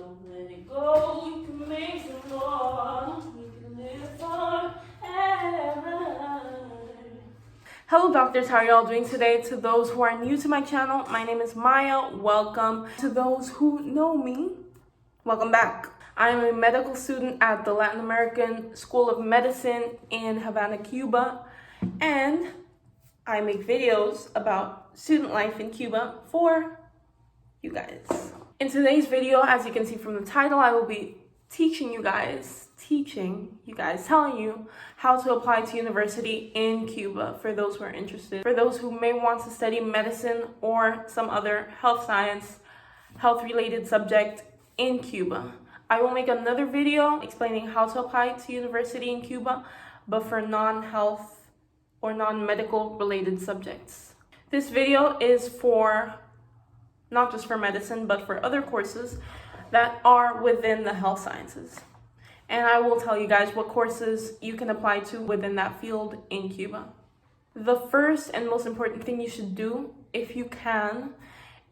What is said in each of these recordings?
don't let it go. We can make some more. We can live forever. Hello doctors, how are y'all doing today? To those who are new to my channel, my name is Maya. Welcome. To those who know me, welcome back. I am a medical student at the Latin American School of Medicine in Havana, Cuba, and I make videos about student life in Cuba for you guys. In today's video, as you can see from the title, I will be telling you guys telling you how to apply to university in Cuba for those who are interested, for those who may want to study medicine or some other health science, health related subject in Cuba. I will make another video explaining how to apply to university in Cuba, but for non-health or non-medical related subjects. This video is for not just for medicine, but for other courses that are within the health sciences. And I will tell you guys what courses you can apply to within that field in Cuba. The first and most important thing you should do, if you can,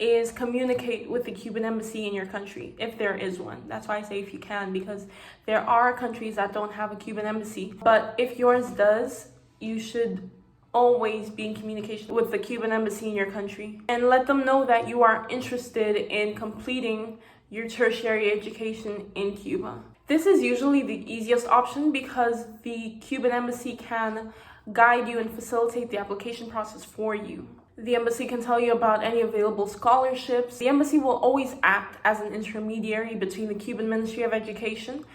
is communicate with the Cuban embassy in your country, if there is one. That's why I say if you can, because there are countries that don't have a Cuban embassy. But if yours does, you should always be in communication with the Cuban embassy in your country and let them know that you are interested in completing your tertiary education in Cuba. This is usually the easiest option because the Cuban embassy can guide you and facilitate the application process for you. The embassy can tell you about any available scholarships. The embassy will always act as an intermediary between the Cuban Ministry of Education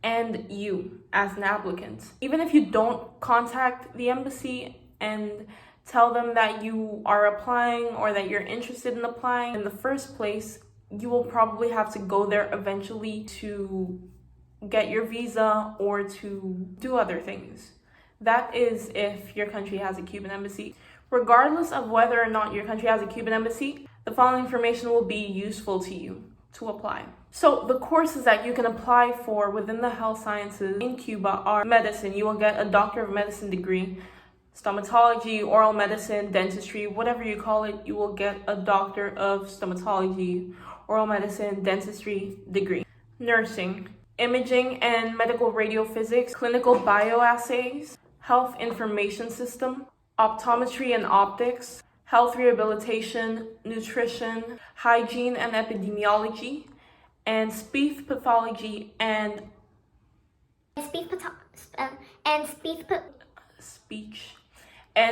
and you as an applicant. Even if you don't contact the embassy and tell them that you are applying or that you're interested in applying in the first place, you will probably have to go there eventually to get your visa or to do other things. That is if your country has a Cuban embassy. Regardless of whether or not your country has a Cuban embassy, the following information will be useful to you to apply. So the courses that you can apply for within the health sciences in Cuba are medicine. You will get a Doctor of Medicine degree. Stomatology, oral medicine, dentistry, whatever you call it, you will get a Doctor of Stomatology, oral medicine, dentistry degree. Nursing, imaging and medical radiophysics, clinical bioassays, health information system, optometry and optics, health rehabilitation, nutrition, hygiene and epidemiology, and speech pathology and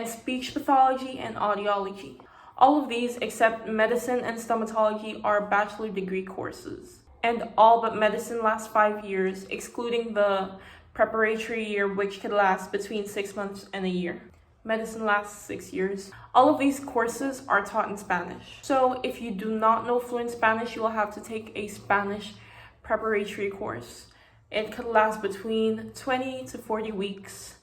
speech pathology and audiology. All of these, except medicine and stomatology, are bachelor degree courses. And all but medicine lasts 5 years, excluding the preparatory year, which could last between 6 months and a year. Medicine lasts 6 years. All of these courses are taught in Spanish. So if you do not know fluent Spanish, you will have to take a Spanish preparatory course. It could last between 20 to 40 weeks.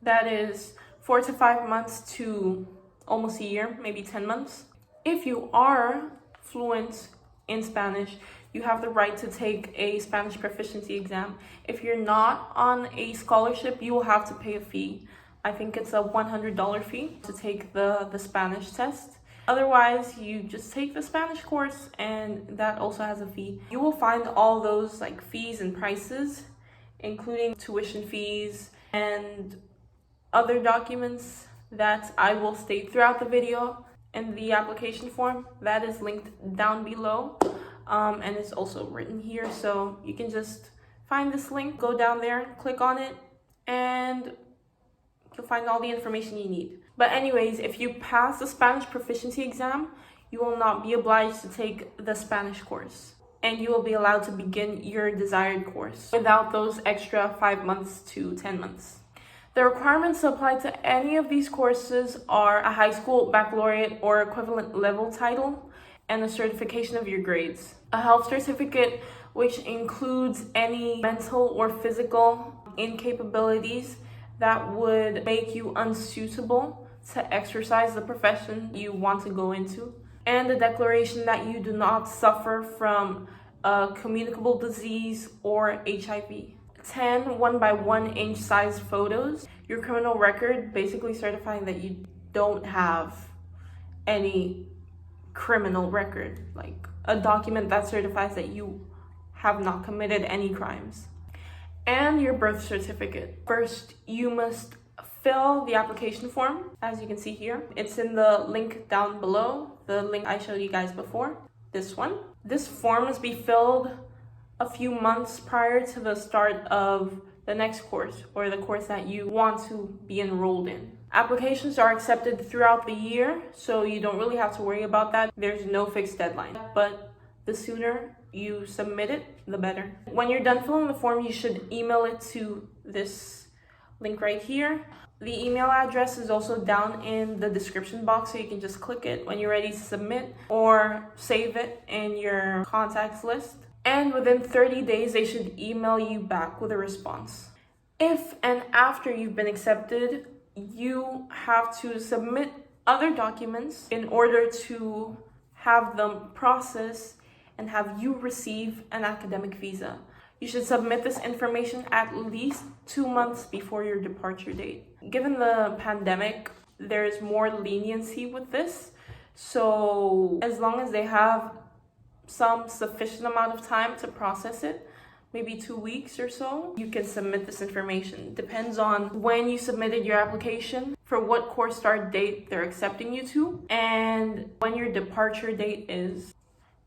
That is 4 to 5 months to almost a year, maybe 10 months. If you are fluent in Spanish, you have the right to take a Spanish proficiency exam. If you're not on a scholarship, you will have to pay a fee. I think it's a $100 fee to take the Spanish test. Otherwise, you just take the Spanish course and that also has a fee. You will find all those like fees and prices, including tuition fees and other documents that I will state throughout the video in the application form. That is linked down below and it's also written here. So you can just find this link, go down there, click on it, and you'll find all the information you need. But anyways, if you pass the Spanish proficiency exam, you will not be obliged to take the Spanish course. And you will be allowed to begin your desired course without those extra 5 months to 10 months. The requirements to apply to any of these courses are a high school baccalaureate or equivalent level title and a certification of your grades. A health certificate, which includes any mental or physical incapabilities that would make you unsuitable to exercise the profession you want to go into, and a declaration that you do not suffer from a communicable disease or HIV. 10 1x1 inch size photos, your criminal record, basically certifying that you don't have any criminal record, like a document that certifies that you have not committed any crimes. And your birth certificate. First, you must fill the application form, as you can see here. It's in the link down below, the link I showed you guys before, this one. This form must be filled a few months prior to the start of the next course, or the course that you want to be enrolled in. Applications are accepted throughout the year, so you don't really have to worry about that. There's no fixed deadline, but the sooner you submit it, the better. When you're done filling the form, you should email it to this link right here. The email address is also down in the description box, so you can just click it when you're ready to submit or save it in your contacts list. And within 30 days, they should email you back with a response. If and after you've been accepted, you have to submit other documents in order to have them processed and have you receive an academic visa. You should submit this information at least 2 months before your departure date. Given the pandemic, there's more leniency with this. So as long as they have some sufficient amount of time to process it, maybe 2 weeks or so, you can submit this information. Depends on when you submitted your application, for what course start date they're accepting you to, and when your departure date is.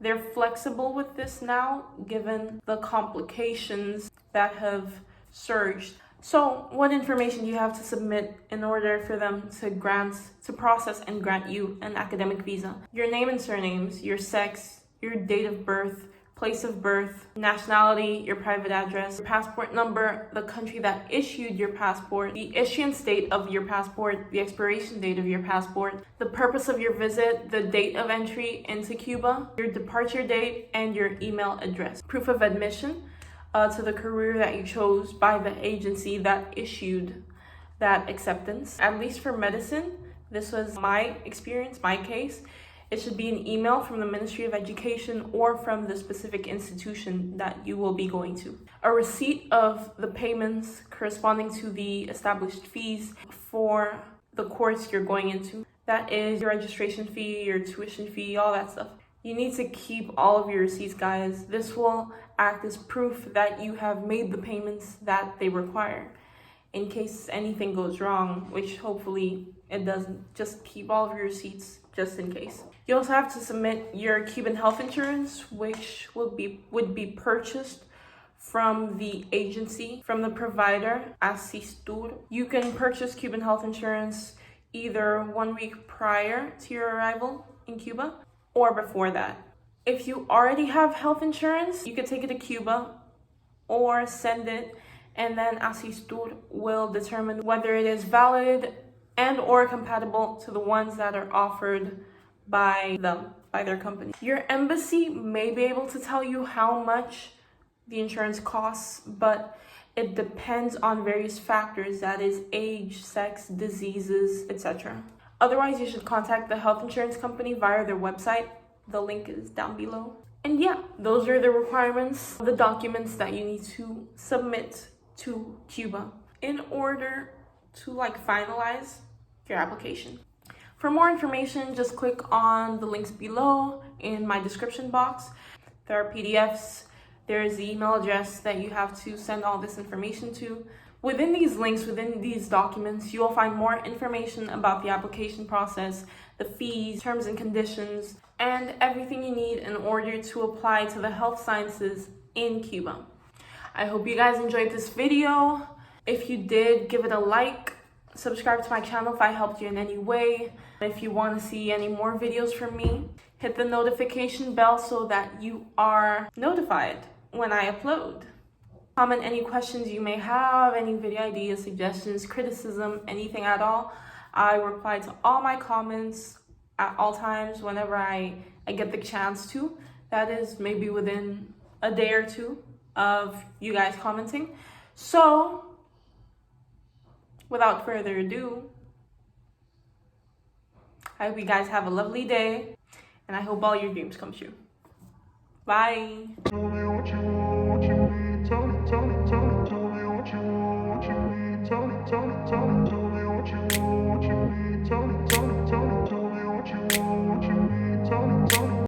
They're flexible with this now, given the complications that have surged. So what information do you have to submit in order for them to process and grant you an academic visa? Your name and surnames, your sex, your date of birth, place of birth, nationality, your private address, your passport number, the country that issued your passport, the issuance date of your passport, the expiration date of your passport, the purpose of your visit, the date of entry into Cuba, your departure date, and your email address. Proof of admission to the career that you chose by the agency that issued that acceptance. At least for medicine, this was my experience, my case. It should be an email from the Ministry of Education or from the specific institution that you will be going to. A receipt of the payments corresponding to the established fees for the course you're going into. That is your registration fee, your tuition fee, all that stuff. You need to keep all of your receipts, guys. This will act as proof that you have made the payments that they require. In case anything goes wrong, which hopefully it doesn't, just keep all of your receipts just in case. You also have to submit your Cuban health insurance, which would be purchased from the agency, from the provider, Asistur. You can purchase Cuban health insurance either 1 week prior to your arrival in Cuba or before that. If you already have health insurance, you can take it to Cuba or send it, and then Asistur will determine whether it is valid and or compatible to the ones that are offered by them, by their company. Your embassy may be able to tell you how much the insurance costs, but it depends on various factors, that is age, sex, diseases, etc. Otherwise, you should contact the health insurance company via their website. The link is down below. And yeah, those are the requirements, the documents that you need to submit to Cuba in order to finalize your application. For more information, just click on the links below in my description box. There are PDFs, there's the email address that you have to send all this information to. Within these links, within these documents, you will find more information about the application process, the fees, terms and conditions, and everything you need in order to apply to the health sciences in Cuba. I hope you guys enjoyed this video. If you did, give it a like. Subscribe to my channel if I helped you in any way. If you want to see any more videos from me, hit the notification bell so that you are notified when I upload. Comment any questions you may have, any video ideas, suggestions, criticism, anything at all. I reply to all my comments at all times whenever I get the chance to. That is maybe within a day or two of you guys commenting. So, without further ado, I hope you guys have a lovely day, and I hope all your dreams come true. Bye. Tell me what you want, tell me, tell me, tell me, tell me what you want, tell me, tell me, tell me, tell me.